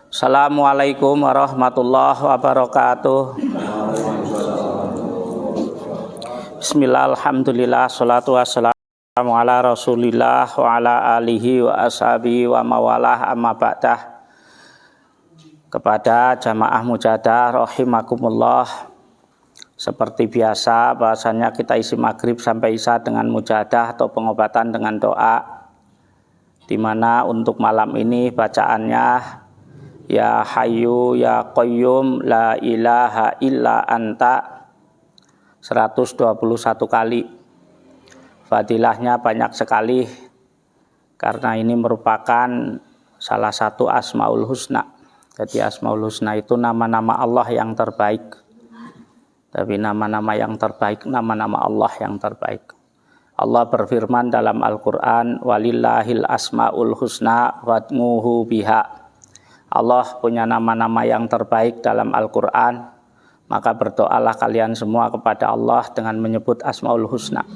Assalamualaikum warahmatullahi wabarakatuh. Bismillah, alhamdulillah, salatu wassalamu ala rasulillah wa ala alihi wa ashabihi wa mawalah, amma ba'dah. Kepada jamaah mujadah rahimakumullah, seperti biasa bahasanya kita isi maghrib sampai isya dengan mujadah atau pengobatan dengan doa, di mana untuk malam ini bacaannya Ya Hayyu Ya Qayyum La ilaha illa anta 121 kali. Fadilahnya banyak sekali karena ini merupakan salah satu Asmaul Husna. Jadi Asmaul Husna itu nama-nama Allah yang terbaik. Tapi nama-nama yang terbaik, nama-nama Allah yang terbaik. Allah berfirman dalam Al-Quran, walillahil asma'ul husna wad'uhu biha. Allah punya nama-nama yang terbaik dalam Al-Quran, maka berdoalah kalian semua kepada Allah dengan menyebut asma'ul husna.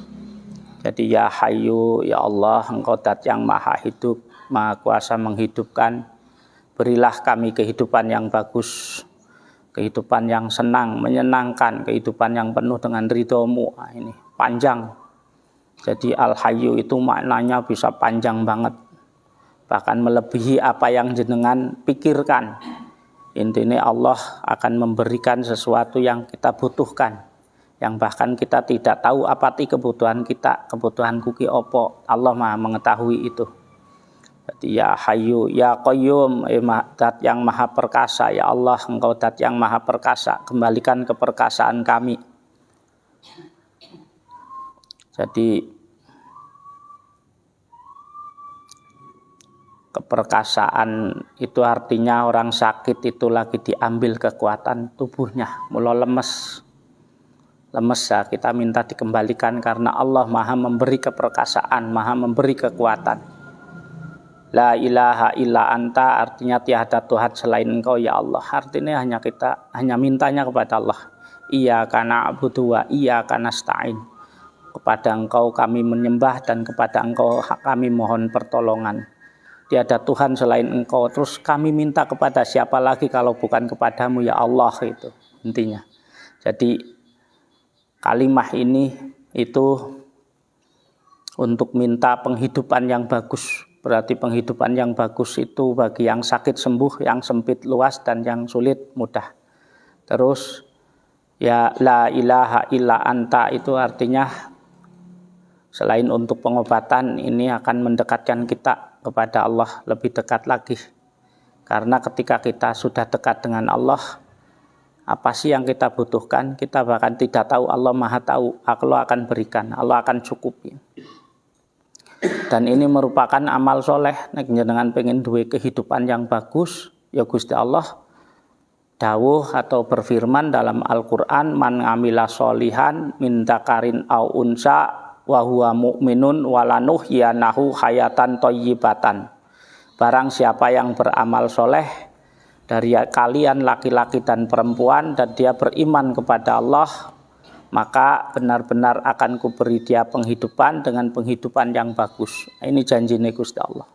Jadi ya Hayyu, ya Allah, Engkau Dat yang maha hidup, maha kuasa menghidupkan, berilah kami kehidupan yang bagus, kehidupan yang senang, menyenangkan, kehidupan yang penuh dengan ridhomu. Nah, ini panjang. Jadi Al-Hayyu itu maknanya bisa panjang banget, bahkan melebihi apa yang jenengan pikirkan. Intinya Allah akan memberikan sesuatu yang kita butuhkan, yang bahkan kita tidak tahu apa kebutuhan kita, kebutuhan kuki opo. Allah maha mengetahui itu. Jadi ya Hayyu Ya Qayyum, Dat yang maha perkasa. Ya Allah, Engkau Dat yang maha perkasa, kembalikan keperkasaan kami. Jadi keperkasaan itu artinya orang sakit itu lagi diambil kekuatan tubuhnya, mulai lemes ya, kita minta dikembalikan karena Allah maha memberi keperkasaan, maha memberi kekuatan. La ilaha illa anta artinya tiada Tuhan selain Engkau ya Allah. Artinya kita hanya mintanya kepada Allah. Iyyaka na'budu wa iyyaka nasta'in. Kepada Engkau kami menyembah dan kepada Engkau kami mohon pertolongan. Tiada Tuhan selain Engkau. Terus kami minta kepada siapa lagi kalau bukan kepadamu ya Allah, itu intinya. Jadi kalimah ini itu untuk minta penghidupan yang bagus. Berarti penghidupan yang bagus itu bagi yang sakit sembuh, yang sempit luas, dan yang sulit mudah. Terus ya la ilaha illa anta itu artinya selain untuk pengobatan, ini akan mendekatkan kita kepada Allah lebih dekat lagi. Karena ketika kita sudah dekat dengan Allah, apa sih yang kita butuhkan, kita bahkan tidak tahu, Allah maha tahu. Allah akan berikan, Allah akan cukupi. Dan ini merupakan amal soleh. Nek jenengan pengen duwe kehidupan yang bagus, ya Gusti Allah dawuh atau berfirman dalam Al-Quran, man ngamila solihan min dzakarin au unsa wa huwa mu'minun walanuhyanahu hayatan thayyibatan. Barang siapa yang beramal soleh dari kalian laki-laki dan perempuan dan dia beriman kepada Allah, maka benar-benar akan kuberi dia penghidupan dengan penghidupan yang bagus. Ini janjine Gusti Allah.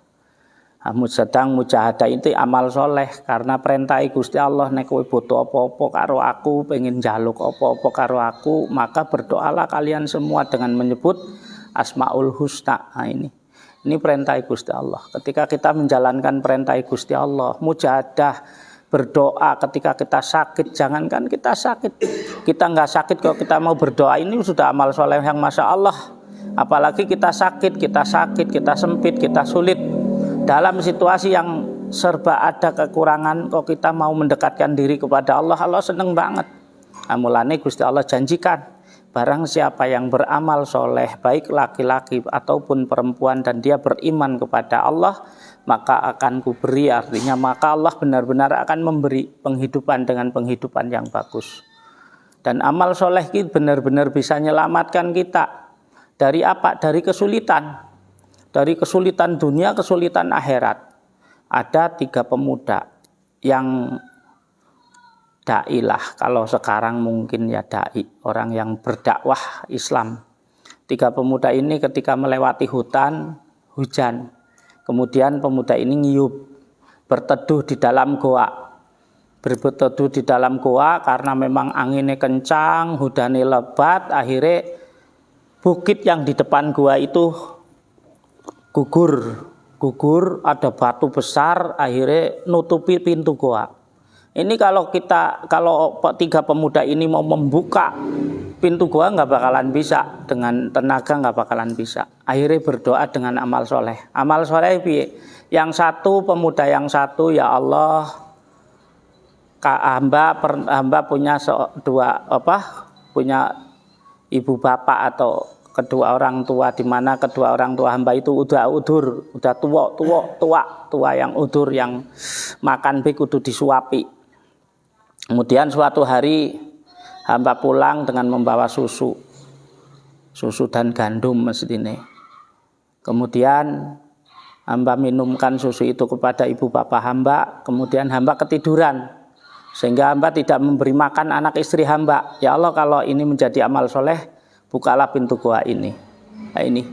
Sedang mujahadah itu amal soleh, karena perintah Gusti Allah, nek kowe butuh apa-apa karo aku, pengen jaluk apa-apa karo aku, maka berdoalah kalian semua dengan menyebut Asmaul Husna. Nah, ini perintah Gusti Allah. Ketika kita menjalankan perintah Gusti Allah, mujahadah, berdoa ketika kita sakit, jangankan kita sakit, kita nggak sakit kalau kita mau berdoa, ini sudah amal soleh yang masya Allah. Apalagi kita sakit, kita sempit, kita sulit. Dalam situasi yang serba ada kekurangan, kok kita mau mendekatkan diri kepada Allah, Allah seneng banget. Mulane Gusti Allah janjikan, barang siapa yang beramal soleh, baik laki-laki ataupun perempuan, dan dia beriman kepada Allah, maka akan kuberi, artinya maka Allah benar-benar akan memberi penghidupan dengan penghidupan yang bagus. Dan amal soleh itu benar-benar bisa menyelamatkan kita dari apa? Dari kesulitan. Dari kesulitan dunia, kesulitan akhirat. Ada 3 pemuda yang dai lah, kalau sekarang mungkin ya dai, orang yang berdakwah Islam. 3 pemuda ini ketika melewati hutan, hujan. Kemudian pemuda ini ngiyup, berteduh di dalam goa. Berteduh di dalam goa karena memang anginnya kencang, hudane lebat, akhirnya bukit yang di depan goa itu gugur, ada batu besar, akhirnya nutupi pintu goa. Ini kalau tiga pemuda ini mau membuka pintu goa nggak bakalan bisa, dengan tenaga nggak bakalan bisa. Akhirnya berdoa dengan amal soleh. Amal soleh yang satu, pemuda yang satu, ya Allah, hamba punya ibu bapak atau kedua orang tua, di mana kedua orang tua hamba itu udah tua yang udur, yang makan be kudu disuapi. Kemudian suatu hari hamba pulang dengan membawa susu dan gandum mestine. Kemudian hamba minumkan susu itu kepada ibu bapak hamba, kemudian hamba ketiduran sehingga hamba tidak memberi makan anak istri hamba. Ya Allah, kalau ini menjadi amal soleh, bukalah pintu goa ini. Nah, ini.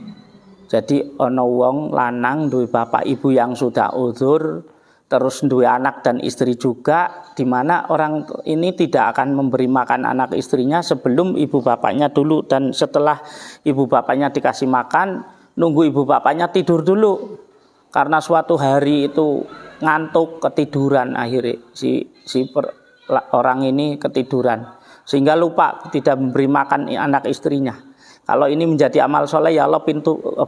Jadi ono wong lanang duwe bapak ibu yang sudah uzur, terus duwe anak dan istri juga, di mana orang ini tidak akan memberi makan anak istrinya sebelum ibu bapaknya dulu, dan setelah ibu bapaknya dikasih makan, nunggu ibu bapaknya tidur dulu. Karena suatu hari itu ngantuk, ketiduran, akhirnya orang ini ketiduran sehingga lupa tidak memberi makan anak istrinya. Kalau ini menjadi amal soleh, ya Allah,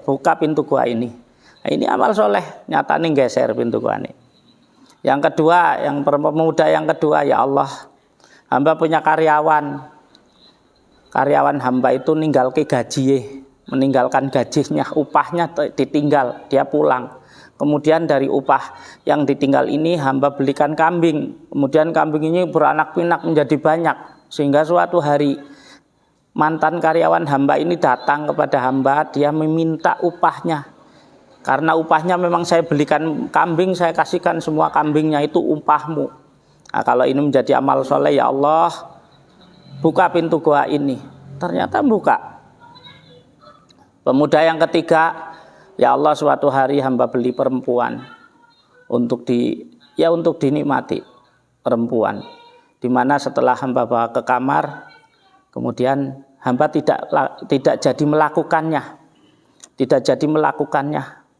buka pintu gua ini. Nah, ini amal soleh, nyata nih geser pintu gua ini. Yang kedua, yang pemuda yang kedua, ya Allah, hamba punya karyawan hamba itu meninggalkan gajinya, upahnya ditinggal, dia pulang. Kemudian dari upah yang ditinggal ini hamba belikan kambing. Kemudian kambing ini beranak pinak menjadi banyak, sehingga suatu hari mantan karyawan hamba ini datang kepada hamba, dia meminta upahnya. Karena upahnya memang saya belikan kambing, saya kasihkan semua kambingnya, itu upahmu. Nah, kalau ini menjadi amal soleh, ya Allah, buka pintu goa ini. Ternyata buka. Pemuda yang ketiga, ya Allah, suatu hari hamba beli perempuan untuk dinikmati, perempuan. Dimana setelah hamba bawa ke kamar, kemudian hamba tidak jadi melakukannya,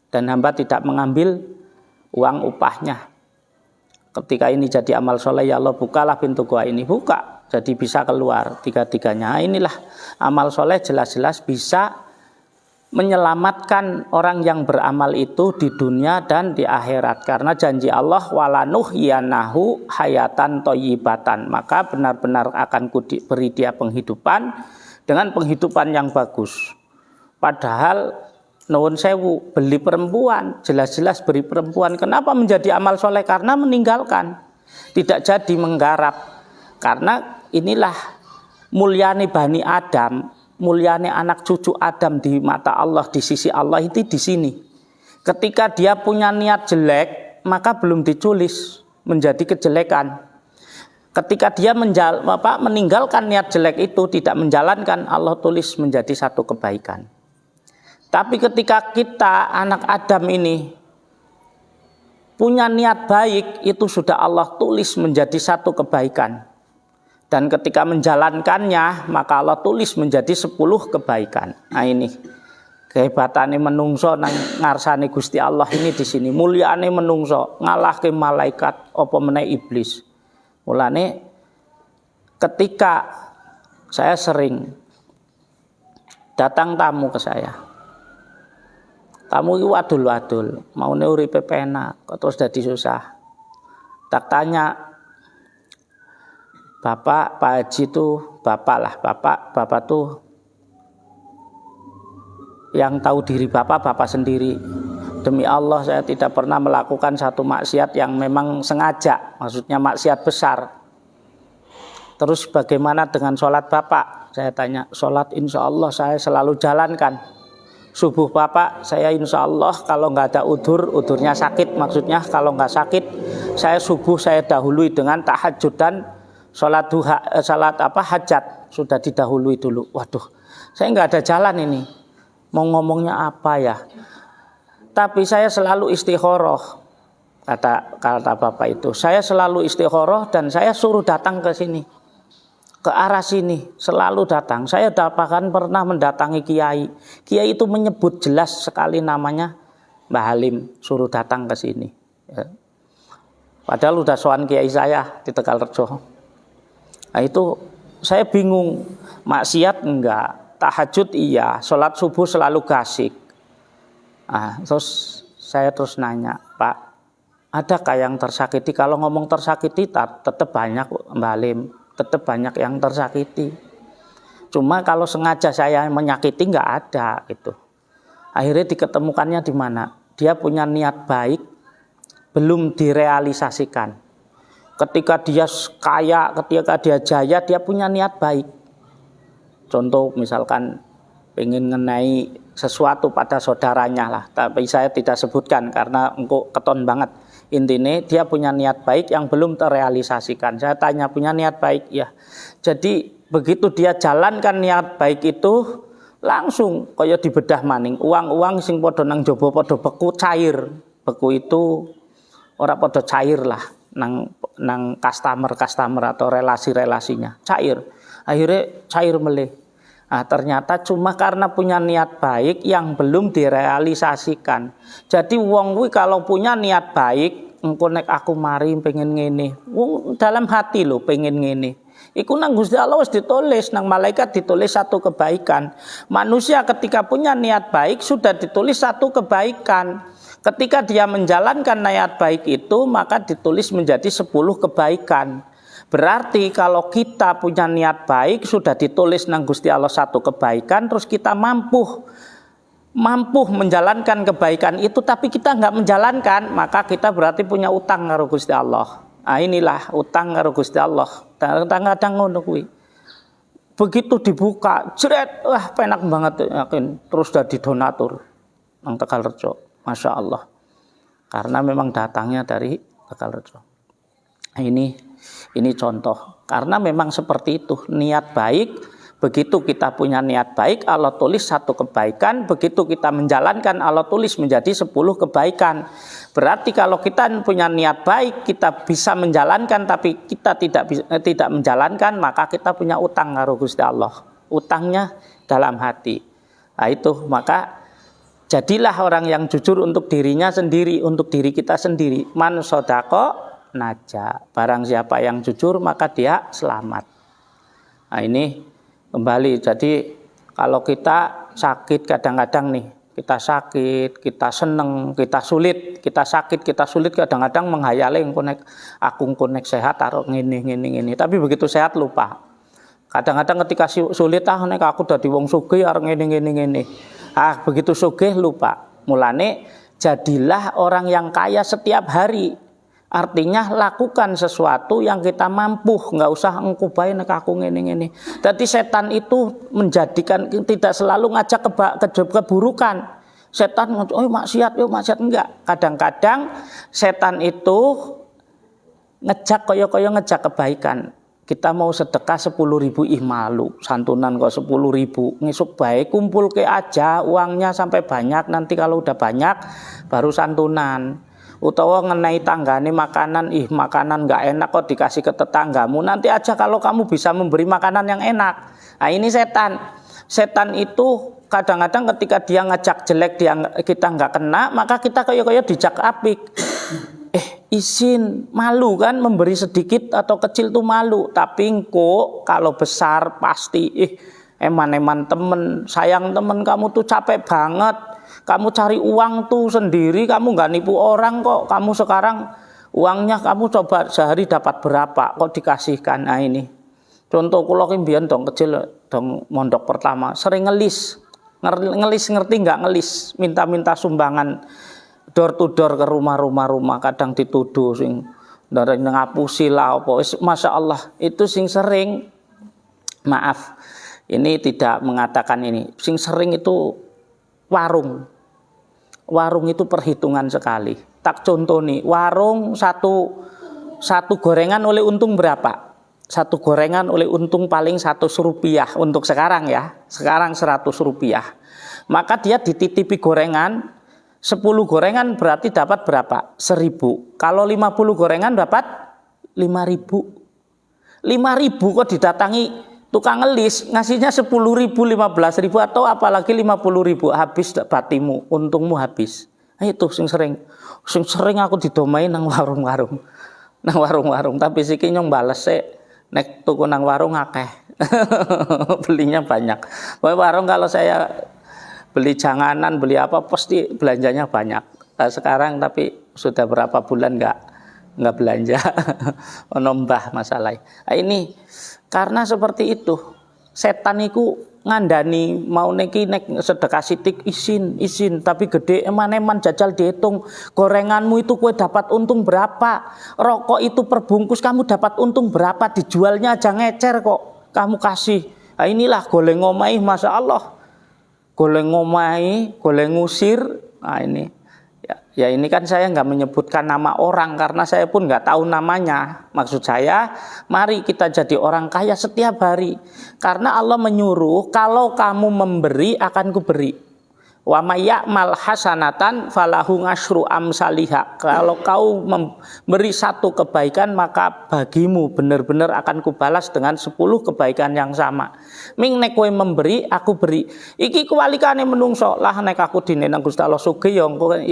dan hamba tidak mengambil uang upahnya. Ketika ini jadi amal soleh, ya Allah, bukalah pintu goa ini, buka, jadi bisa keluar tiga-tiganya. Nah, inilah amal soleh, jelas-jelas bisa menyelamatkan orang yang beramal itu di dunia dan di akhirat, karena janji Allah, walanuhyanahu hayatan thayyibatan, maka benar-benar akan beri dia penghidupan dengan penghidupan yang bagus. Padahal nuwun sewu, beli perempuan, jelas-jelas beri perempuan. Kenapa menjadi amal soleh? Karena meninggalkan, tidak jadi menggarap. Karena inilah mulyane Bani Adam, mulyane anak cucu Adam di mata Allah, di sisi Allah itu di sini. Ketika dia punya niat jelek, maka belum diculis menjadi kejelekan. Ketika dia meninggalkan niat jelek itu, tidak menjalankan, Allah tulis menjadi satu kebaikan. Tapi ketika kita anak Adam ini punya niat baik, itu sudah Allah tulis menjadi satu kebaikan. Dan ketika menjalankannya, maka Allah tulis menjadi 10 kebaikan. Nah, ini kehebatannya menungso nang ngarsane Gusti Allah ini di sini. Mulyane menungso ngalahke malaikat apa meneh iblis. Mulane ketika saya sering datang tamu ke saya, tamu itu wadul-wadul, maune uripe penak, kok terus dadi susah. Tak tanya, Bapak, Pak Haji tuh, Bapak tuh yang tahu diri Bapak sendiri. Demi Allah, saya tidak pernah melakukan satu maksiat yang memang sengaja, maksudnya maksiat besar. Terus bagaimana dengan sholat Bapak? Saya tanya, sholat insya Allah saya selalu jalankan. Subuh Bapak, saya insya Allah kalau nggak ada udurnya sakit, maksudnya kalau nggak sakit, saya subuh saya dahului dengan tahajud dan sholat duha, hajat sudah didahului dulu. Waduh, saya nggak ada jalan ini, mau ngomongnya apa ya? tapi saya selalu istikharah. Kata bapak itu, saya selalu istikharah dan saya suruh datang ke sini, ke arah sini, selalu datang. Saya bahkan pernah mendatangi kiai. Kiai itu menyebut jelas sekali namanya Mbah Halim, suruh datang ke sini. Ya. Padahal udah sowan kiai saya di Tegalrejo. Nah itu saya bingung, maksiat enggak, tahajud iya, sholat subuh selalu gasik. Nah, terus saya nanya, Pak, adakah yang tersakiti? Kalau ngomong tersakiti tetap banyak Mbak Halim, tetap banyak yang tersakiti. Cuma kalau sengaja saya menyakiti nggak ada itu. Akhirnya diketemukannya di mana? Dia punya niat baik, belum direalisasikan. Ketika dia kaya, ketika dia jaya, dia punya niat baik. Contoh misalkan pengen ngenai sesuatu pada saudaranya lah, tapi saya tidak sebutkan karena engkau keton banget. Intinya dia punya niat baik yang belum terrealisasikan. Saya tanya, punya niat baik? Ya. Jadi begitu dia jalankan niat baik itu, langsung kaya dibedah maning. Uang-uang sing padha nang jaba padha beku cair. Beku itu ora padha cair lah nang customer atau relasi-relasinya. Cair. Akhirnya cair meleh. Nah, ternyata cuma karena punya niat baik yang belum direalisasikan. Jadi wong kuwi kalau punya niat baik, engko nek aku mari pengen ngene, wong dalam hati lho pengen ngene. Iku nang Gusti Allah wis ditulis, nang malaikat ditulis satu kebaikan. Manusia ketika punya niat baik sudah ditulis satu kebaikan. Ketika dia menjalankan niat baik itu, maka ditulis menjadi 10 kebaikan. Berarti kalau kita punya niat baik sudah ditulis nang Gusti Allah satu kebaikan, terus kita mampu menjalankan kebaikan itu tapi kita nggak menjalankan, maka kita berarti punya utang karo Gusti Allah. Nah, inilah utang karo Gusti Allah. Kadang-kadang ngono kuwi. Begitu dibuka, jret, wah penak banget yakin, terus jadi donatur nang Tegalrejo. Masya Allah. Karena memang datangnya dari Tegalrejo. Ini contoh, karena memang seperti itu niat baik. Begitu kita punya niat baik, Allah tulis satu kebaikan. Begitu kita menjalankan, Allah tulis menjadi 10 kebaikan. Berarti kalau kita punya niat baik, kita bisa menjalankan, tapi kita tidak menjalankan, maka kita punya utang karo Gusti Allah. Utangnya dalam hati. Nah itu, maka jadilah orang yang jujur untuk dirinya sendiri, untuk diri kita sendiri. Man sodako naja, barang siapa yang jujur maka dia selamat. Nah ini kembali, jadi kalau kita sakit kadang-kadang nih, kita sakit, kita seneng, kita sulit, kita sakit, kita sulit, kadang-kadang menghayali aku konek sehat taruh ngene. Tapi begitu sehat lupa. Kadang-kadang ketika sulit nek aku dadi wong sugih arep ngene. Ah begitu sugih lupa. Mulane jadilah orang yang kaya setiap hari. Artinya lakukan sesuatu yang kita mampu, nggak usah engko bae nek aku ngene. Jadi setan itu menjadikan tidak selalu ngajak keburukan. Setan yuk maksiat enggak. Kadang-kadang setan itu ngejak kaya ngejak kebaikan. Kita mau sedekah 10.000 malu, santunan kok 10.000. Ngesuk baik kumpul ke aja uangnya sampai banyak, nanti kalau udah banyak baru santunan. Utawa ngenai tanggane makanan, makanan nggak enak kok dikasih ke tetanggamu, nanti aja kalau kamu bisa memberi makanan yang enak. Nah ini setan itu kadang-kadang ketika dia ngajak jelek kita nggak kena, maka kita kayak dijak apik. Izin, malu kan memberi sedikit atau kecil tuh malu, tapi kok kalau besar pasti eman temen, sayang temen kamu tuh capek banget. Kamu cari uang tuh sendiri, kamu nggak nipu orang kok. Kamu sekarang uangnya kamu coba sehari dapat berapa kok dikasihkan. Nah ini contoh kula ki mbiyen dong kecil dong mondok pertama sering ngelis ngerti nggak ngelis, minta sumbangan door to door ke rumah, kadang dituduh sing dari ngapusi lah apa. Masya Allah itu sing sering, maaf ini tidak mengatakan ini, sing sering itu warung itu perhitungan sekali. Tak contoh nih, warung satu gorengan oleh untung berapa? Satu gorengan oleh untung paling 100 rupiah untuk sekarang ya. Sekarang 100 rupiah. Maka dia dititipi gorengan 10 gorengan berarti dapat berapa? 1.000. Kalau 50 gorengan dapat 5.000. 5.000 kok didatangi tukang ngelis, ngasihnya 10.000, 15.000 atau apalagi 50.000, habis batimu, untungmu habis. Nah, itu sing sering aku didomai nang warung-warung. Nang warung-warung, tapi siki nyong bales nek tuku nang warung akeh. Belinya banyak. Warung kalau saya beli janganan, beli apa pasti belanjanya banyak. Sekarang tapi sudah berapa bulan nggak belanja. Onombah masalah. Nah, ini karena seperti itu. Setan itu ngandani mau nek sedekah sitik izin tapi gede eman jajal dihitung. Gorenganmu itu kue dapat untung berapa, rokok itu perbungkus kamu dapat untung berapa, dijualnya aja ngecer kok kamu kasih. Nah, inilah goleng ngomai, masya Allah, goleng ngomai, goleng ngusir. Nah, ini ya ini kan saya nggak menyebutkan nama orang karena saya pun nggak tahu namanya. Maksud saya, mari kita jadi orang kaya setiap hari. Karena Allah menyuruh, kalau kamu memberi akan kuberi. Wa may ya'mal hasanatan falahu asyru amsalihha. Kalau kau memberi satu kebaikan maka bagimu benar-benar akan kubalas dengan 10 kebaikan yang sama. Ming nek kowe memberi aku beri. Iki kuwalikane menungso lah nek aku dine nang Gusti Allah sugih ya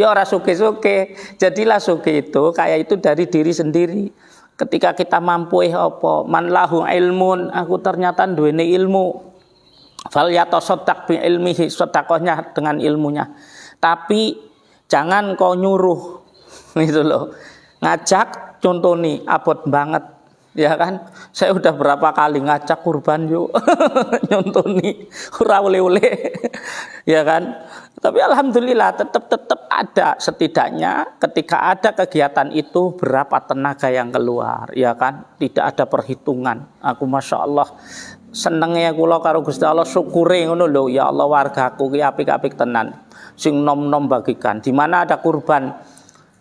ora sugih-sugih. Jadilah sugih itu kayak itu dari diri sendiri. Ketika kita mampu apa man lahu ilmun, aku ternyata duwene ilmu. Fal yatasaddaq bi ilmihi, sedekahnya dengan ilmunya. Tapi jangan kau nyuruh gitu loh. Ngajak contoni abot banget. Ya kan? Saya udah berapa kali ngajak kurban yuk. Nyontoni ora oleh-oleh. Ya kan? Tapi alhamdulillah tetap ada, setidaknya ketika ada kegiatan itu berapa tenaga yang keluar, ya kan? Tidak ada perhitungan. Aku masya Allah senengnya kula karo Gusti Allah, syukure ngono lho, ya Allah wargaku ki apik-apik tenan. Sing nom-nom bagikan. Di mana ada kurban,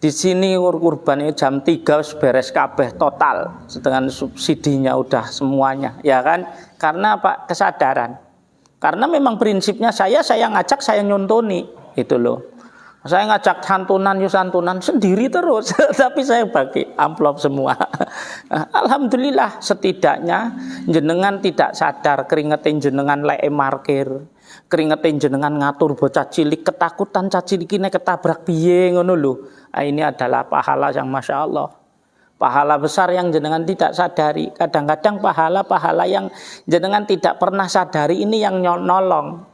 di sini kurban ini jam 3 beres kabeh total, dengan subsidinya udah semuanya, ya kan? Karena apa? Kesadaran. Karena memang prinsipnya saya ngajak, saya nyontoni, itu loh. Saya ngajak santunan sendiri terus, tapi saya bagi amplop semua. Alhamdulillah, setidaknya jenengan tidak sadar keringetin jenengan lek markir, keringetin jenengan ngatur bocah cilik, ketakutan cah cilik ini ketabrak piye ngono lho. Ini adalah pahala yang masya Allah, pahala besar yang jenengan tidak sadari. Kadang-kadang pahala-pahala yang jenengan tidak pernah sadari ini yang nolong.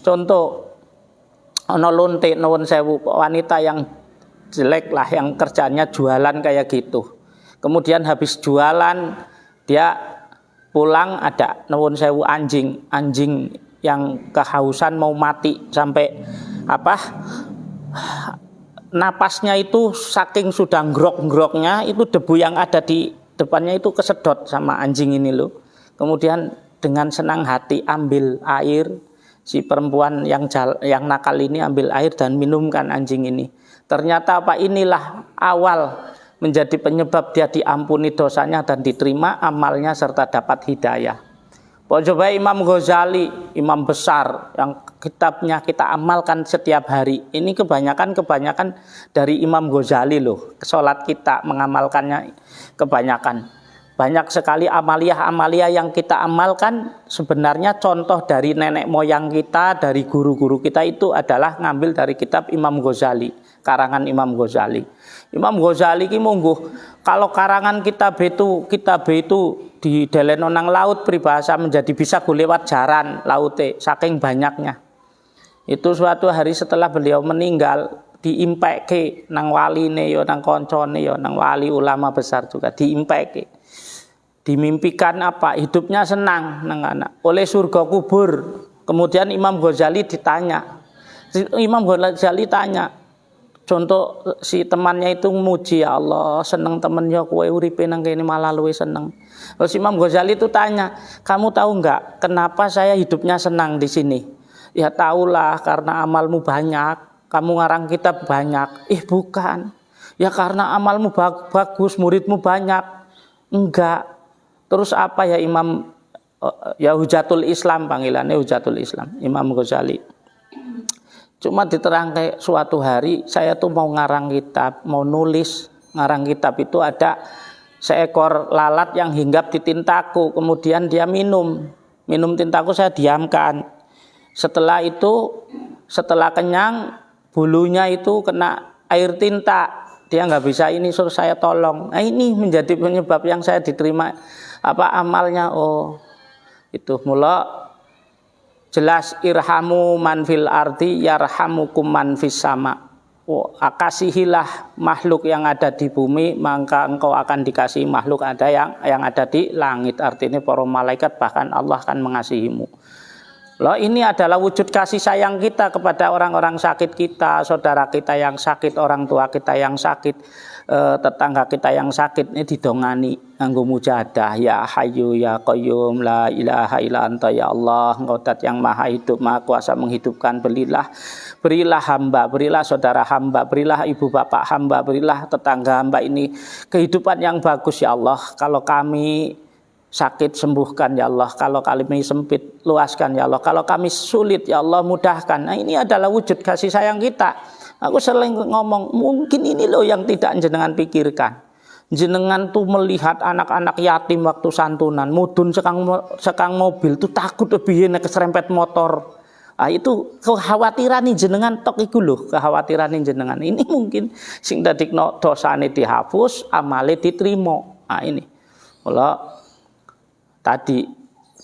Contoh, ono lonte nuwun sewu, wanita yang jelek lah, yang kerjanya jualan kayak gitu. Kemudian habis jualan dia pulang ada nuwun sewu anjing yang kehausan mau mati sampai apa? Napasnya itu saking sudah grok-groknya itu debu yang ada di depannya itu kesedot sama anjing ini loh. Kemudian dengan senang hati ambil air, si perempuan yang nakal ini ambil air dan minumkan anjing ini. Ternyata apa, inilah awal menjadi penyebab dia diampuni dosanya dan diterima amalnya serta dapat hidayah. Coba Imam Ghazali, imam besar yang kitabnya kita amalkan setiap hari. Ini kebanyakan dari Imam Ghazali loh. Sholat kita mengamalkannya kebanyakan. Banyak sekali amalia yang kita amalkan sebenarnya contoh dari nenek moyang kita, dari guru-guru kita itu adalah ngambil dari kitab Imam Ghazali, karangan Imam Ghazali. Imam Ghazali ki monggo kalau karangan kitab itu di deleno nang laut pribahasa menjadi bisa go lewat jaran laute saking banyaknya. Itu suatu hari setelah beliau meninggal diimpeke nang waline yo nang koncone yo nang wali ulama besar juga diimpeke. Dimimpikan apa? Hidupnya senang nang anak oleh surga kubur. Kemudian Imam Ghazali ditanya. Imam Ghazali tanya, contoh si temannya itu muji, ya Allah seneng temennya kowe uripe nang kene malah luwe seneng. Terus Imam Ghazali itu tanya, kamu tahu enggak kenapa saya hidupnya senang di sini? Ya tahulah, karena amalmu banyak, kamu ngarang kitab banyak. Bukan. Ya karena amalmu bagus, muridmu banyak. Enggak. Terus apa ya Imam, ya Hujatul Islam, panggilannya Hujatul Islam, Imam Ghazali. Cuma diterang kayak suatu hari saya tuh mau ngarang kitab, mau nulis. Ngarang kitab itu ada seekor lalat yang hinggap di tintaku, kemudian dia minum tintaku, saya diamkan. Setelah itu, setelah kenyang, bulunya itu kena air tinta, dia nggak bisa ini, suruh saya tolong. Nah, ini menjadi penyebab yang saya diterima amalnya. Oh, itu mula jelas irhamu man fil ardi yarhamukum man fis sama. Oh, kasihilah makhluk yang ada di bumi, maka engkau akan dikasihi makhluk ada yang ada di langit. Artinya para malaikat bahkan Allah akan mengasihimu. Loh, ini adalah wujud kasih sayang kita kepada orang-orang sakit kita, saudara kita yang sakit, orang tua kita yang sakit, tetangga kita yang sakit. Ini didongani nganggo mujahadah, ya Hayyu ya Qayyum la ilaha illa anta ya Allah, Engkau zat yang maha hidup, maha kuasa menghidupkan. Berilah hamba, berilah saudara hamba, berilah ibu bapak hamba, berilah tetangga hamba ini kehidupan yang bagus ya Allah. Kalau kami sakit, sembuhkan ya Allah. Kalau kami sempit, luaskan ya Allah. Kalau kami sulit ya Allah, mudahkan. Nah, ini adalah wujud kasih sayang kita. Aku sering ngomong, mungkin ini loh yang tidak jenengan pikirkan. Jenengan tuh melihat anak-anak yatim waktu santunan, mudun sekang mobil tuh takut lebih keserempet motor. Ah, itu kekhawatiran nih jenengan tok iku lho, kekhawatiran nih jenengan. Ini mungkin sing dadekno dosane dihapus, amale diterima. Ah, ini. Kalau tadi,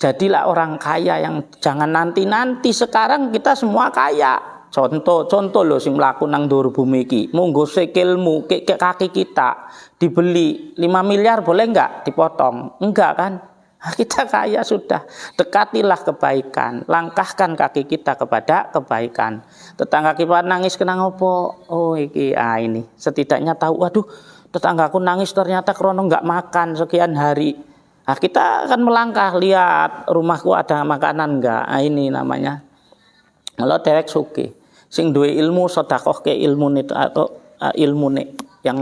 jadilah orang kaya yang jangan nanti-nanti, sekarang kita semua kaya. Contoh loh sing mlaku nang dhuwur bumi iki, monggo sikilmu ke kaki kita dibeli 5 miliar boleh enggak dipotong? Enggak kan? Kita kaya sudah. Dekatilah kebaikan, langkahkan kaki kita kepada kebaikan. Tetangga kita nangis kena ngopo? Oh iki ini setidaknya tahu, waduh tetanggaku nangis ternyata krono enggak makan sekian hari. Nah, kita akan melangkah, lihat rumahku ada makanan enggak. Nah, ini namanya kalau dewek sugih. Sing duwe ilmu sedekah ke ilmune atau ilmune yang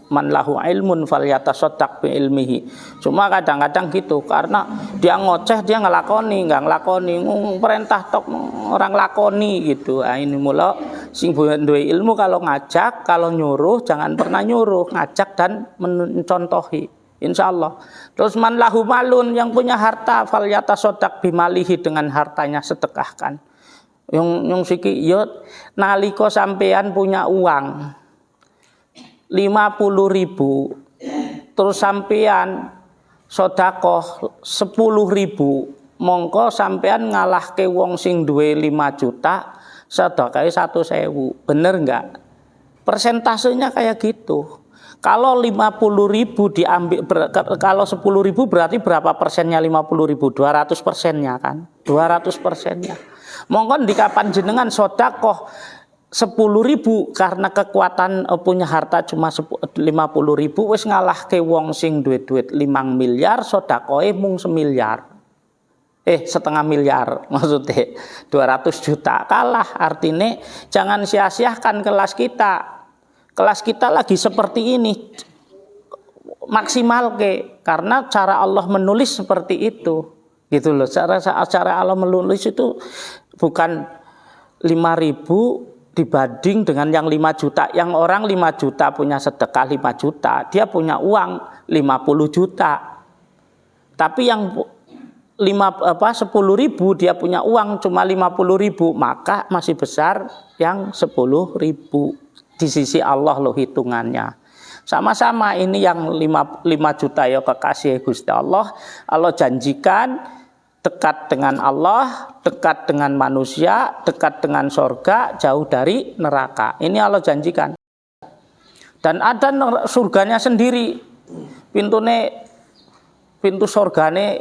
man lahu ilmun falyatasaddaq bi ilmihi. Cuma kadang-kadang gitu, karena dia ngoceh, dia enggak nglakoni, perintah tok orang lakoni gitu. Nah, ini mula sing duwe ilmu kalau ngajak, kalau nyuruh jangan pernah nyuruh, ngajak dan mencontohi. Insyaallah. Terus man lahu malun, yang punya harta falyatasaddaq bimalihi, dengan hartanya sedekahkan. Yang siki yo nalika sampean punya uang 50.000, terus sampean sedekah 10.000, mongko sampean ngalahke wong sing duwe 5 juta sedekahe 1.000. Bener enggak? Persentasenya kayak gitu. Kalau 50.000 diambil, kalau 10.000 berarti berapa persennya 50.000? 200%-nya kan? 200%-nya. Mongkon di kapan jenengan sedekah 10.000 karena kekuatan punya harta cuma 50.000, wis ngalahke wong sing duit 5 miliar, sedekahe mung 1 miliar. Setengah miliar maksudnya 200 juta. Kalah. Artinya jangan sia-siakan kelas kita. Kelas kita lagi seperti ini, maksimal karena cara Allah menulis seperti itu, gitu loh. Cara Allah menulis itu bukan 5.000 dibanding dengan yang 5 juta. Yang orang 5 juta punya sedekah 5 juta, dia punya uang 50 juta. Tapi yang 10.000 dia punya uang cuma 50.000, maka masih besar yang 10.000. Di sisi Allah loh hitungannya. Sama-sama ini yang 5 juta ya kekasih Gusti Allah. Allah janjikan dekat dengan Allah, dekat dengan manusia, dekat dengan surga, jauh dari neraka. Ini Allah janjikan. Dan ada surganya sendiri. Pintu surgane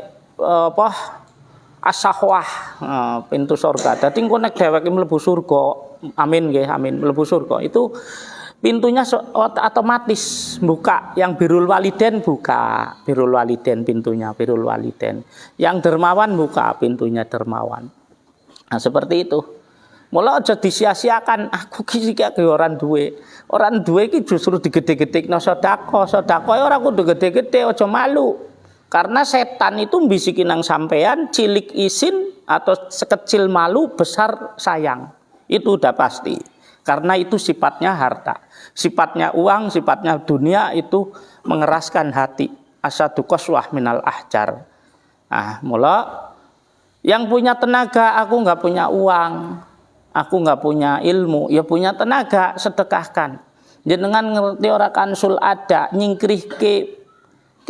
as-sahwah, pintu surga. Dadi engko nek dheweke mlebu surga, amin nggih, amin, mlebu surga itu pintunya otomatis buka. Yang birrul waliden buka, birrul waliden pintunya, birrul waliden. Yang dermawan buka pintunya dermawan. Nah, seperti itu. Mula aja disia-siakan, aku iki orang duwe. Orang duwe iki justru digede-gedekno sedekah. Sedekah ora kudu gede-gede, aja malu. Karena setan itu mbisikin nang sampean cilik isin atau sekecil malu besar sayang. Itu udah pasti. Karena itu sifatnya harta, sifatnya uang, sifatnya dunia itu mengeraskan hati. Asadu qaswah minal ahjar. Mula yang punya tenaga, aku nggak punya uang, aku nggak punya ilmu, ya punya tenaga, sedekahkan. Jenengan ngerti ora kansul ada nyingkrih ke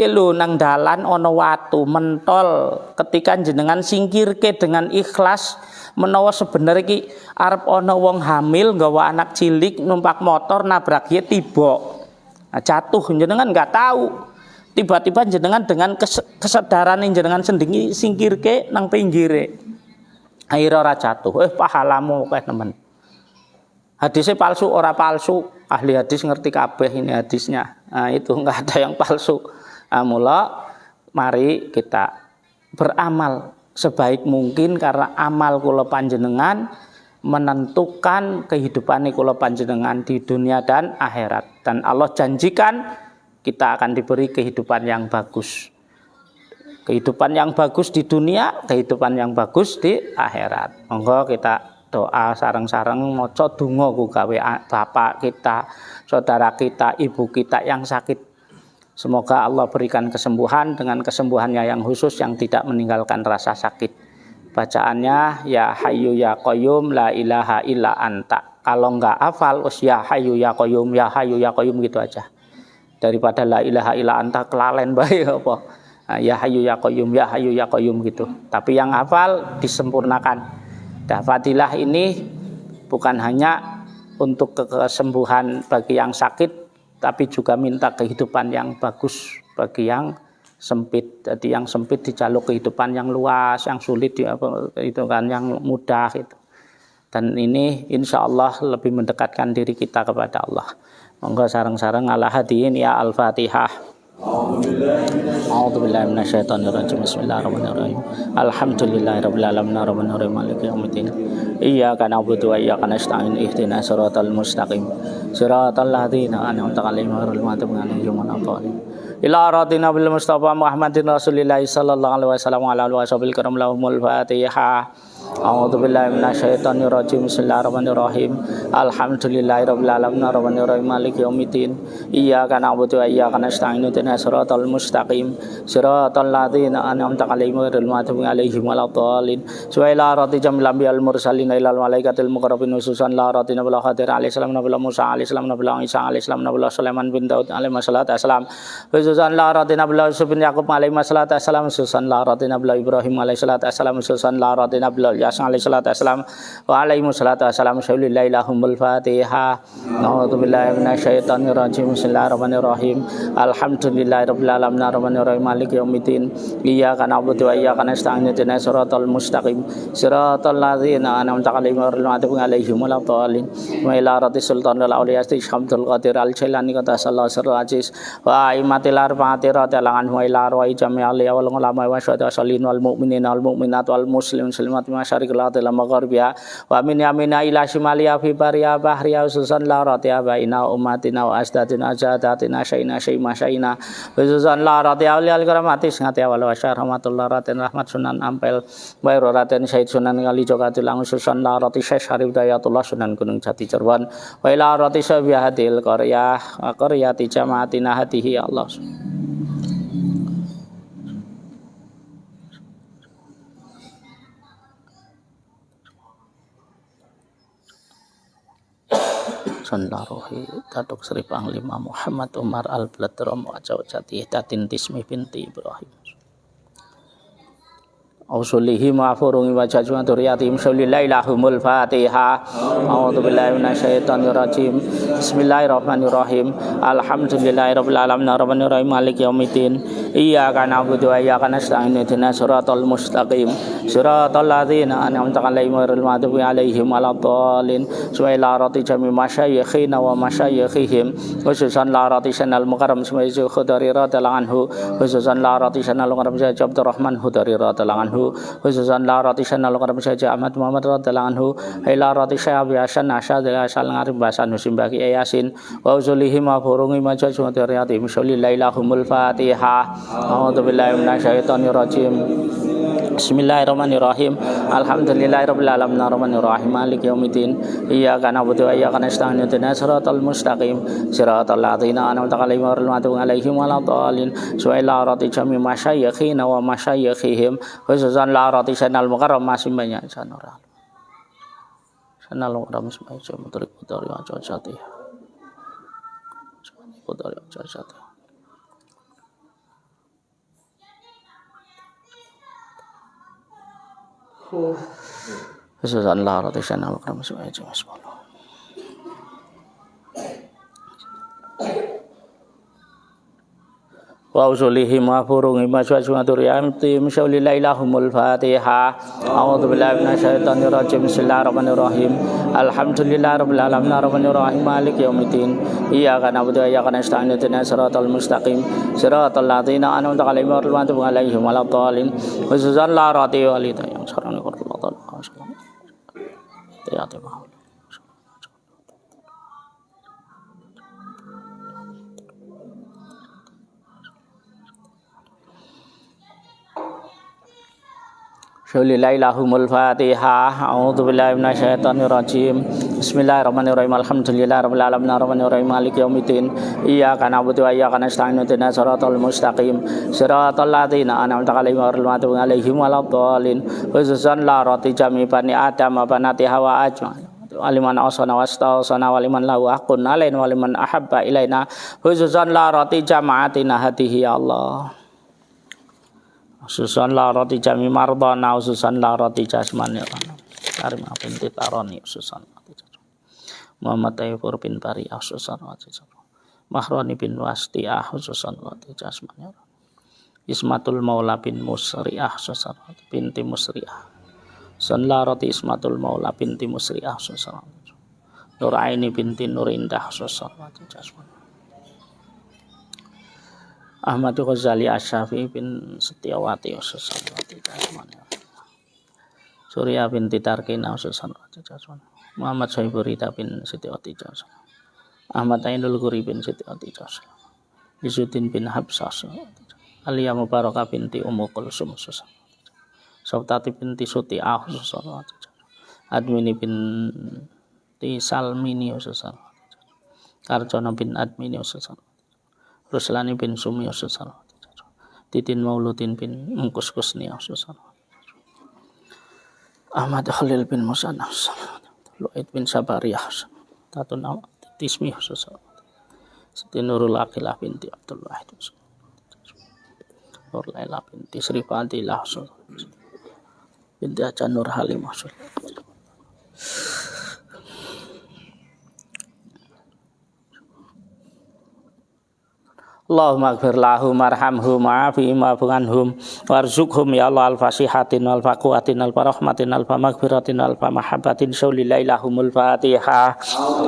lho nang dalan ono watu mentol, ketika jenengan singkirke dengan ikhlas. Menawa sebenarnya ki arep ana wong hamil nggawa anak cilik numpak motor nabrak ye tiba. Jatuh jenengan enggak tahu. Tiba-tiba jenengan dengan kesadaran jenengan sendiri singkirke nang pinggire. Akhire ora jatuh. Pahalamu akeh temen. Hadisnya palsu ora palsu. Ahli hadis ngerti kabeh ini hadisnya. Itu enggak ada yang palsu. Mula mari kita beramal sebaik mungkin karena amal kula panjenengan menentukan kehidupan kula panjenengan di dunia dan akhirat. Dan Allah janjikan kita akan diberi kehidupan yang bagus. Kehidupan yang bagus di dunia, kehidupan yang bagus di akhirat. Monggo kita doa sareng-sareng maca donga ku gawe bapak kita, saudara kita, ibu kita yang sakit. Semoga Allah berikan kesembuhan dengan kesembuhannya yang khusus yang tidak meninggalkan rasa sakit. Bacaannya ya Hayyu ya Qayyum la ilaha illa anta. Kalau enggak hafal ya Hayyu ya Qayyum ya Hayyu ya Qayyum gitu aja. Daripada la ilaha illa anta kelalen bae apa. Ya Hayyu ya Qayyum ya Hayyu ya Qayyum gitu. Tapi yang hafal disempurnakan. Fadilah ini bukan hanya untuk kesembuhan bagi yang sakit, tapi juga minta kehidupan yang bagus bagi yang sempit. Jadi yang sempit dijaluk kehidupan yang luas, yang sulit itu kan yang mudah itu. Dan ini insya Allah lebih mendekatkan diri kita kepada Allah. Monggo sareng-sareng ala hadiin ya Al-Fatihah. A'udzubillahi minasyaitonirrajim. Bismillahirrahmanirrahim. Alhamdulillahirabbil alamin arrahmanirrahim maliki yaumiddin. Iyyaka na'budu wa iyyaka nasta'in ihdinas siratal mustaqim. Siratal ladzina an'amta 'alaihim ghairil maghdubi 'alaihim waladdallin. Ila radina bil Mustafa Muhammadin Rasulillah sallallahu alaihi wasallam wa ala alihi wasallam karam lahumul Fatihah. A'udzubillahi minasyaitonirrajim. Bismillahirrahmanirrahim. Alhamdulillahirabbil alamin arrahmanirrahim maliki yaumiddin. Iyyaka na'budu wa iyyaka nasta'in ihdinas siratal mustaqim. Siratal ladzina an'amta 'alaihim ghairil maghdubi 'alaihim waladdallin. Suwaila rati jamil anbiya'il mursalin ilal malaikatil muqarrabin ususan la ratina bil khadir alaihi salam nabiy Musa alaihi salam nabiy Isa alaihi salam nabiy Sulaiman bin Daud alaihi salatu wassalam. Ususan la ratina bil Yusuf bin Yaqub alaihi salatu wassalam. Ususan la ratina bil Ibrahim alaihi salatu wassalam. Ususan la ratina bil Yasin alaihi salatu wassalam wa alaihi salatu wassalam. Syaulillahi lahumul Fatihah. A'udzubillahi minasyaitonir rajim. Bismillahirrahmanirrahim. Alhamdulillahirabbil alamin arrahmanirrahim maliki yaumiddin. Iyyaka na'budu wa iyyaka nasta'in ihdinas siratal mustaqim. Siratal ladzina an'amta 'alaihim ghairil maghdubi 'alaihim waladdallin. Wa ila rati sultanul auliya Syamsul Qadir al-Jailani qadasallahu sirrul aziz wa aimatil arba'ati radhiyallahu anhu wa ila arwahi jami'al wal ulama wa syuhada'i wal mu'minin wal mu'minat wal muslimin muslimat masyariqil ardi wal magharibiha wa min yamina ila shimaliha fi bariya bahriya ususan la ratiya baina ummatina wa asdatina ajadatina syai'ina syai'ma syai'ina ususan la ratiya al karamatis ngati wal wasyar rahmatullah ratin rahmat sunan ampel bayro ratin syait sunan kali jogatil ususan la rati syekh Syarif Dayatullah sunan gunung jati Cirebon wa ila rati syabihadil qaryati jamaatina hatihi ya Allah. Sunlarohi Datuk Sri Panglima Muhammad Umar Al-Bladrom Wajawjati Datin Tismi binti Ibrahim Ausulihi ma'furungi wajajwa duriyatihim Syaulillahi lahumul Fatihah. A'udzubillahi minasyaitonirrajim. Bismillahirrahmanirrahim. Alhamdulillahirabbil alamin arrahmanirrahim maliki yaumiddin. Iyyaka na'budu wa iyyaka nasta'in ihdinas siratal mustaqim. Siratal ladzina an'amta 'alaihim ghairil maghdubi 'alaihim waladdallin. Suwaila rati jami masyayikhina wa masyayikhihim. Khususan la rati sanal mukarram Sumayyu Khudari radhiyallahu anhu. Khususan la rati sanal mukarram Syekh Abdurrahman Khudari radhiyallahu anhu. Khususan la rati sanal mukarram Syekh Ahmad Muhammad radhiyallahu anhu. Ila rati Syekh Abi Hasan Asyadil Asal Ngarib Basan Husim Baki Yasin wa uzulihi mafurungi majaj mutariyatihim Syaulillahi lahumul Fatihah. A'udzubillahi minasyaitonirrajim. Bismillahirrahmanirrahim. Alhamdulillahirabbil alamin arrahmanir rahim maliki yaumiddin. Iyyaka na'budu wa iyyaka nasta'in ihdinas siratal mustaqim siratal ladzina an'amta 'alaihim ghairil maghdubi 'alaihim waladdallin. Su'ila jami masyayikhina wa masyayikhihim khususan la rati sanal mukarram masih banyak sanura. Sanal mukarram masih mutrik putari ajati. Putari ajati. Khususan la rati sanal mukarram masih banyak sanura. Wa usulihim wa furungihim wa su'aturiyam tim syaulilailahumul fatihah. A'udzu billahi minasyaitonir rajim. Bismillahirrahmanirrahim. Alhamdulillahirabbil alamin arrahmanir rahim maliki yaumiddin. Iyyaka na'budu wa iyyaka nasta'in ihdinas siratal mustaqim siratal ladzina an'amta 'alaihim ghairil maghdubi 'alaihim waladdallin. Khususan la rati walida yang sekarang ini qur'an ya teman. Syaulilailahumul fatihah. A'udzu billahi minasyaitonir rajim. Bismillahirrahmanirrahim. Alhamdulillahirabbil alamin arrahmanir rahim maliki yaumiddin. Iyyaka na'budu wa iyyaka nasta'in ihdinas siratal mustaqim siratal ladzina an'amta 'alaihim ghairil maghdubi 'alaihim waladdallin. Khususan la rati jami bani adam wa banati hawa ajmain. Waliman asana wasta'sana waliman lahu haqqun alaina waliman ahabba ilaina. Khususan la rati jama'atina hadihi ya Allah. Khususan la roti jami mardana khususan la roti jasmani karim binti tarani khususan Muhammad Taifur bin Bari khususan Mahroni bin Wastiah khususan roti jasmani Ismatul Maula bin Musriah khususan binti Musriah khususan la roti Ismatul Maula binti Musriah khususan Nuraini binti Nurindah khususan roti jasmani Ahmad Ghazali Asyafi bin Setiawati Ususawati Surya binti Tarkina Ususawati Muhammad Sohiburita bin Setiawati Ahmad Ainul Guri bin Setiawati Isuddin bin Habsah Aliyah Mubarakah binti Ummu Kulsum Sautati binti Suti'ah Admini binti Salmini Karjono bin Admini Ruslani bin Sumi Ususal Titin Mauludin bin Mungkuskusni Ususal Ahmad Khalil bin Musanna Lu'id bin Sabariyah Tatun Tismi Ususal Siti Nurul Aqilah binti Abdul Wahid Nur Laila binti Sri Fadilah binti Aja Nur Halim Allahumma ighfir lahum warhamhum wa'afihim wa'fu anhum warzuqhum ya Allah al-fasihatin wal faqwatin wal rahmatin wal maghfiratin wal mahabbatin syaulilailahumul fatihah.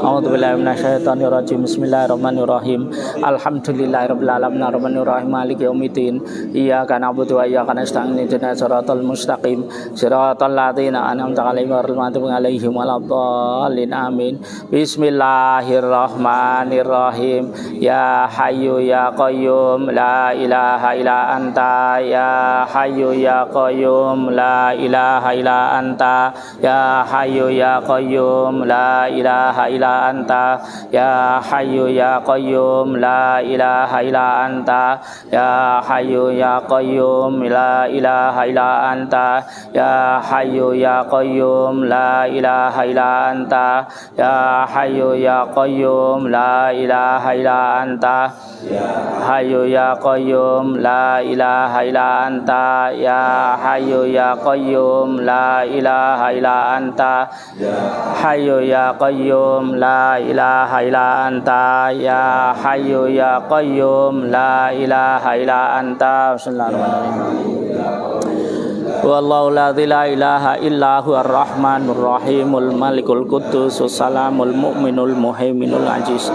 A'udzu billahi minasyaitonir rajim. Bismillahirrahmanirrahim. Alhamdulillahirabbil alamin arrahmanir rahim maliki yaumiddin. Iyyaka na'budu wa iyyaka nasta'in ihdinas siratal mustaqim siratal ladzina an'amta 'alaihim ghairil maghdubi 'alaihim waladdallin amin. Bismillahirrahmanirrahim. Ya hayyu ya qayyum la ilaha illa anta ya hayyu ya qayyum la ilaha illa anta ya hayyu ya qayyum la ilaha illa anta ya hayyu ya qayyum la ilaha illa anta ya hayyu ya qayyum la ilaha illa anta ya hayyu ya qayyum la ilaha illa anta ya hayyu ya qayyum la ilaha illa anta Hayyu ya qayyum la ilaha illa anta ya hayyu ya qayyum la ilaha illa anta hayyu ya qayyum la ilaha illa anta ya hayyu ya qayyum la ilaha illa anta. Wallahu la ilaha illa huwa ar-rahmanur rahimul malikul quddus salamul mu'minul muhaiminul aziz.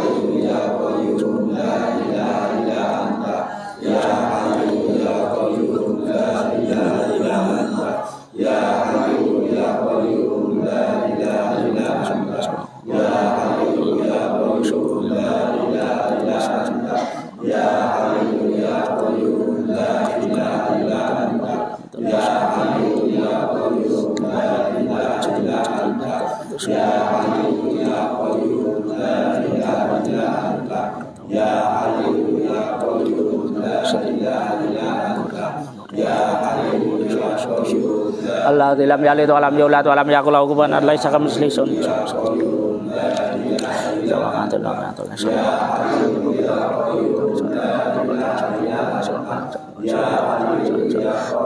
Ya Ya Hayyu Ya Qayyum La ilaha illa anta Ya Hayyu Ya Qayyum Alladzi lam yalid wa lam yulad wa lam yakul lahu kufuwan ahad laisa kamitslihi syai'un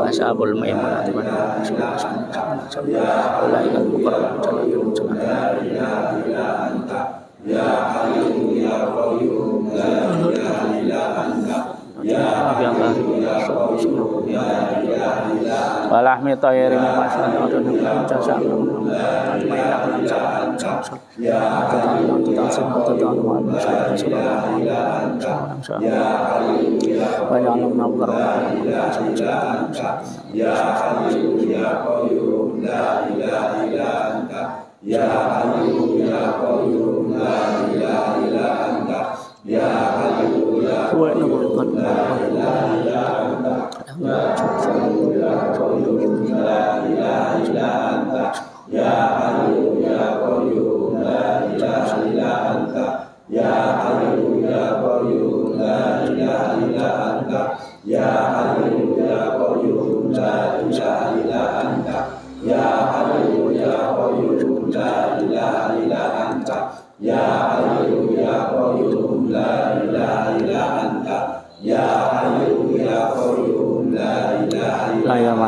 Ashabul maimunah Ya Hayyu Ya Qayyum La ilaha illa anta Ya Hayyu Ya Qayyum La ilaha illa anta walahmi tayri masan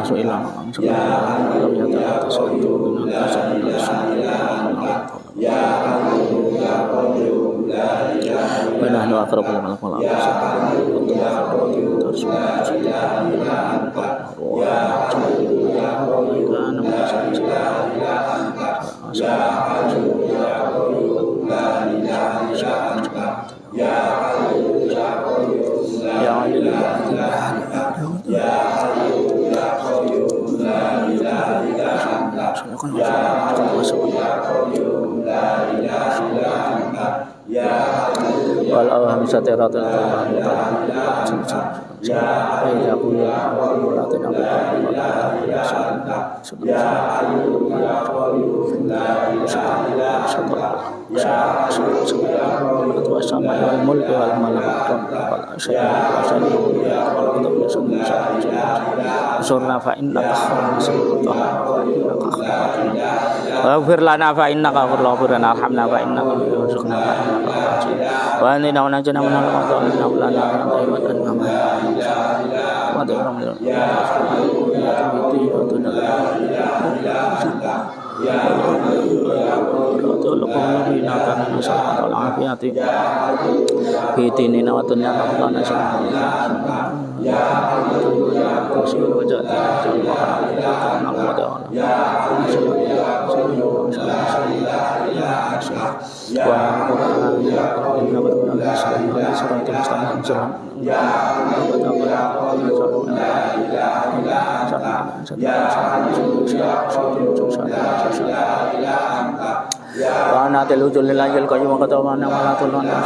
masuk ilang Nahnu aqrabu minal qalbi wal awham satiratul surna fa innaka waghfir lana fa innaka ghafurun arhamna fa innaka warzuqna fa innaka wa inna najana min al-madhalina wa lana ta'iban wa ta'lam wa ana tilujul lillahil qayyum wa qadamana wa la tulana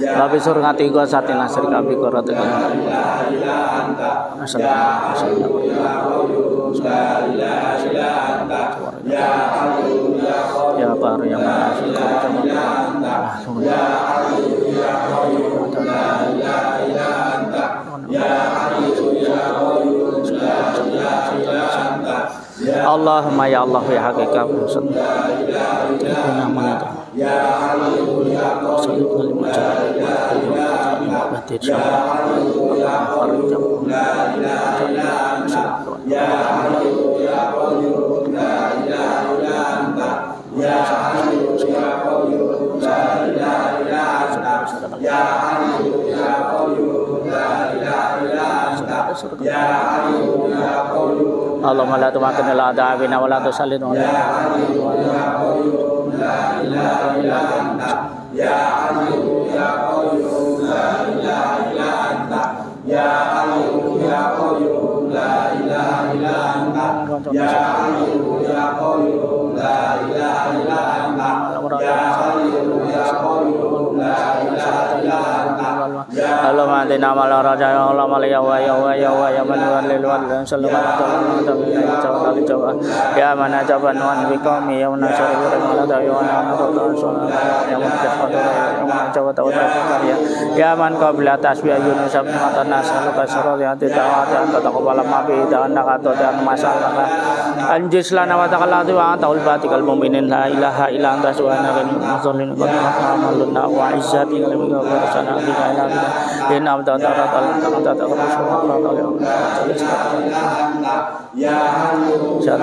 Tapi surgati gua satin asri kabi korate kan. Ya baru yang Allahumma ya Allah ya hakikat Ya Hayyu Ya Qayyum la ilaha illa anta. Ya Hayyu Ya Qayyum la ilaha illa anta. Ya Hayyu Ya Qayyum la ilaha illa anta. Ya Hayyu Ya Qayyum. Allahumma la tumakkina la ta'abina wa la tusallina wa la Ya Hayyu Ya Qayyum la ilaha illa anta. Ya Hayyu Ya Qayyum la ilaha illa anta. Ya Hayyu Ya Qayyum la ilaha illa anta. Ya Hayyu Ya Qayyum la ilaha illa anta. Ya Hayyu Ya Qayyum la ilaha illa anta. Allahumma atina ma la raja ya Allah ma ya wa ya wa ya wa ya man walil wal sallallahu alaihi wa ya man ajaban wan bi qawmi ya man syarra wa la ya ya man tafadala ya man jawata wa ya ya man qabla tasbih yunus bin matanas salaka syarra ya ta'ala anta taqabbal ma bi ta'annaka ta'an masalah anjis lana wa taqallatu wa ta'ul batikal mu'minin la ilaha illa anta subhanaka inni kuntu minadh-dhalimin wa izzati wa sana'ika in abda ta'ala ya Hayyu Ya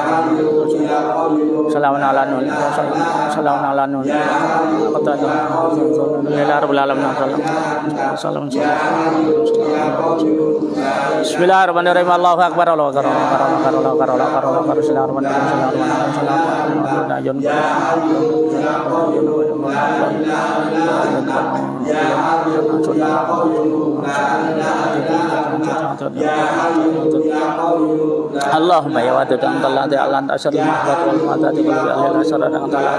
Qayyum Ya Qayyum salamun ala nun salamun ala nun bismillahirrahmanirrahim Allahu akbar Allahu akbar Allahu akbar Allahu akbar Allahumma ya wadud antallah ta'ala anta asyarul mahbat wal mu'atati wal ahlil asyara dan ta'ala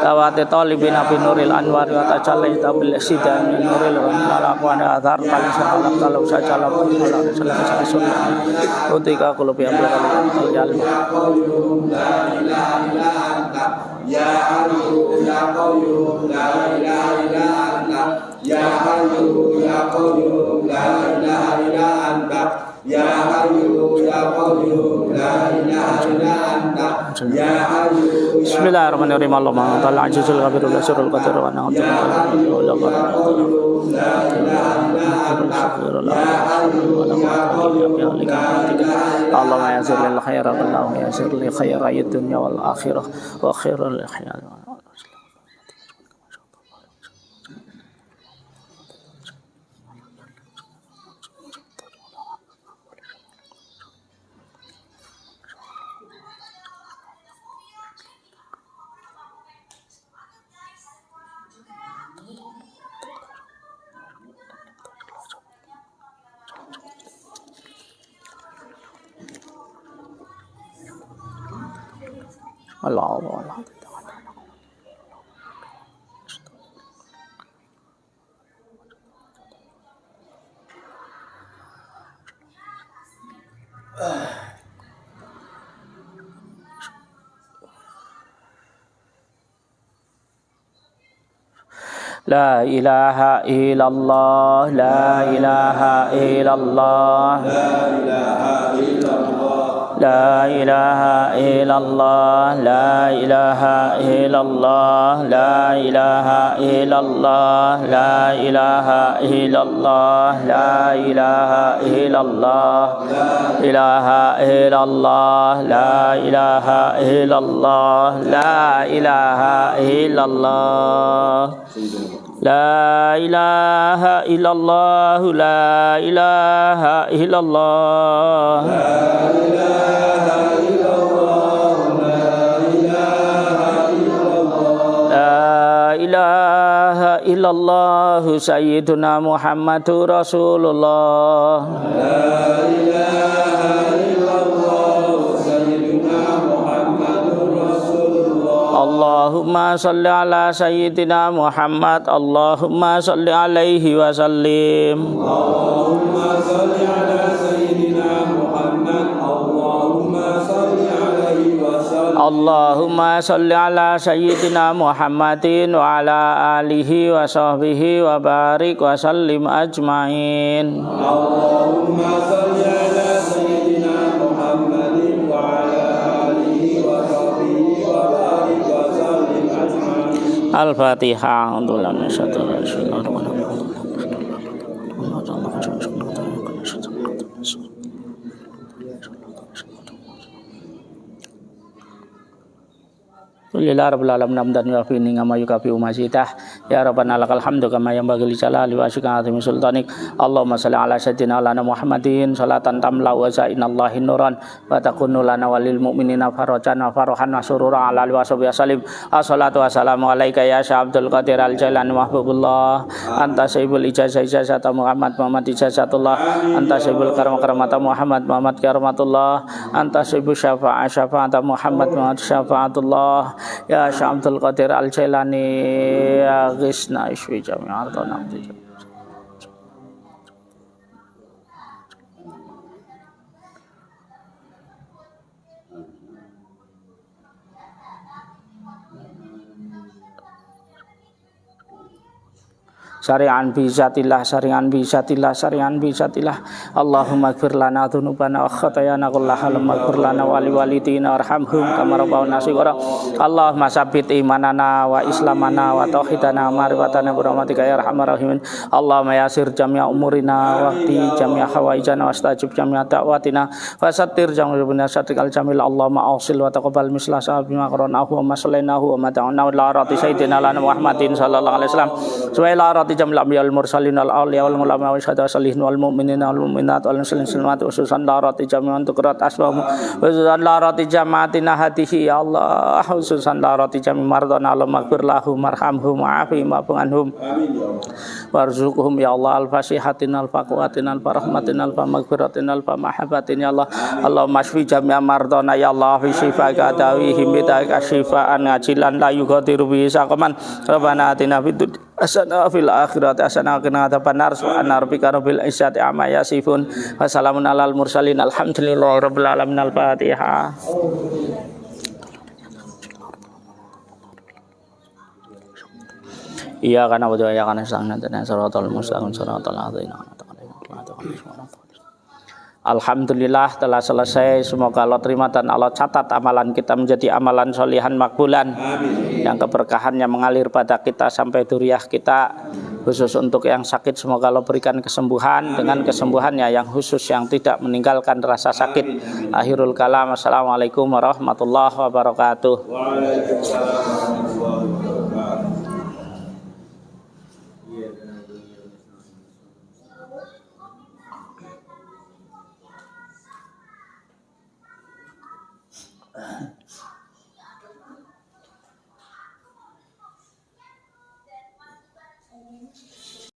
tawati talibin api nuril anwar wa ta'jalai tabil sidan min nuril wa malakwan adhar paling sahalam talau sajalam salam salam utika kulubi abdul alim Ya Hayyu Ya Qayyum la ilaha illa anta. Ya Hayyu Ya Qayyum la ilaha illa anta. Ya Hayyu Ya Qayyum la ilaha illa anta. Ya Hayyu. Bismillahirrahmanirrahim. Allahumma ta'ala ajizul ghabirul asrul qadir wa na'udzu Allahumma yassir lil khaira Allahumma yassir li khaira dunya wal akhirah wa khairul khayal. Allah La ilaha illallah La ilaha illallah La ilaha illallah La ilaha illallah La ilaha illallah La ilaha illallah La ilaha illallah ilaha illallah La ilaha illallah La ilaha illallah La ilaha illallah La ilaha illallah La ilaha illallah Sayyiduna Muhammadur Rasulullah La ilaha illallah Sayyiduna Muhammadur Rasulullah Allahumma salli ala Sayyidina Muhammad Allahumma salli alaihi wa sallim Allahumma salli ala Sayyidina Muhammad Allahumma salli alaihi wa sallim Allahumma salli ala Sayyidina Muhammadin wa ala alihi wa sahbihi wa barik wa sallim ajmain Allahumma salli ala Sayyidina Muhammadin wa ala alihi wa sahbihi wa barik wa sallim ajmain Al-Fatihah. Alhamdulillah rabbil alamin hamdan yuafi ni'ama yukafi umazidah. Ya Rabbana lakal hamdu kama yanbaghi li jalali wa azimi sultanik. Allahumma shalli ala sayyidina lana Muhammadin salatan tamla wa zainallahi nuran wa takunu lana walil mu'minina farajan wa farahan wa surura ala alihi wa sahbihi wasallim. Assalatu wassalamu alayka ya Syekh Abdul Qadir Al-Jailani mahbubullah. Anta sayyibul ijazah ijazata Muhammad ijazatullah. Anta sayyibul karamata Muhammad karamatullah. Anta sayyibul syafaata Muhammad syafaatullah. Ya Syekh Abdul Qadir Al-Jailani ya gisna iswi jami'ar tanabdi. Syari'an bizatillah syari'an bizatillah syari'an bizatillah. Allahumma ighfir lana dzunubana wa khatayana kullaha ighfir lana wa liwalidina warhamhum kama rabbawna shighara. Allahumma sabbit imanana wa islamana wa tauhidana wa ma'rifatana bi rahmatika ya arhamar rahimin. Allahumma yasir jami'a umurina wa hdi jami'a hawaijana wa astajib jami'a da'watina wa sattir jami'a satikal jamil. Allahumma awsil wa taqabbal misla bima qaranahu wa masallainahu wa mata'ana la rati sayyidina lana Muhammadin sallallahu alaihi wasallam. Suwaila jamil ambiyal mursalin al awliya wal ulama wa syahada salihin wal mu'minina wal mu'minat wal muslimin salmat ususan darati jami'an tuqrat asbamu ususan darati jamaatina hatihi ya Allah ususan darati jami' mardana Allah maghfir lahum marhamhum wa'afi ma'fu'anhum warzuqhum ya Allah al-fasihatin al-faqwatin al-farahmatin al-maghfiratin al-mahabbatin ya Allah. Allahumma shfi jami'a mardana ya Allah fi shifaka dawihim bidaka shifaan ajilan la yughadiru bi saqaman. Rabbana atina fid dunya hasanah fil akhirati hasanah wa qina adzabannar. Subhana rabbika rabbil izzati amma yasifun wa salamun alal mursalin alhamdulillahi rabbil alamin. Al-Fatihah. Iya karena wajah ya karena sangat dan suratul mustaqim suratul ladzina. Alhamdulillah telah selesai. Semoga Allah terima dan Allah catat amalan kita menjadi amalan solihan makbulan. Yang keberkahannya mengalir pada kita sampai dzurriyyah kita. Khusus untuk yang sakit semoga Allah berikan kesembuhan. Dengan kesembuhannya yang khusus yang tidak meninggalkan rasa sakit. Akhirul kalam. Assalamualaikum warahmatullahi wabarakatuh. Waalaikumsalam warahmatullahi wabarakatuh.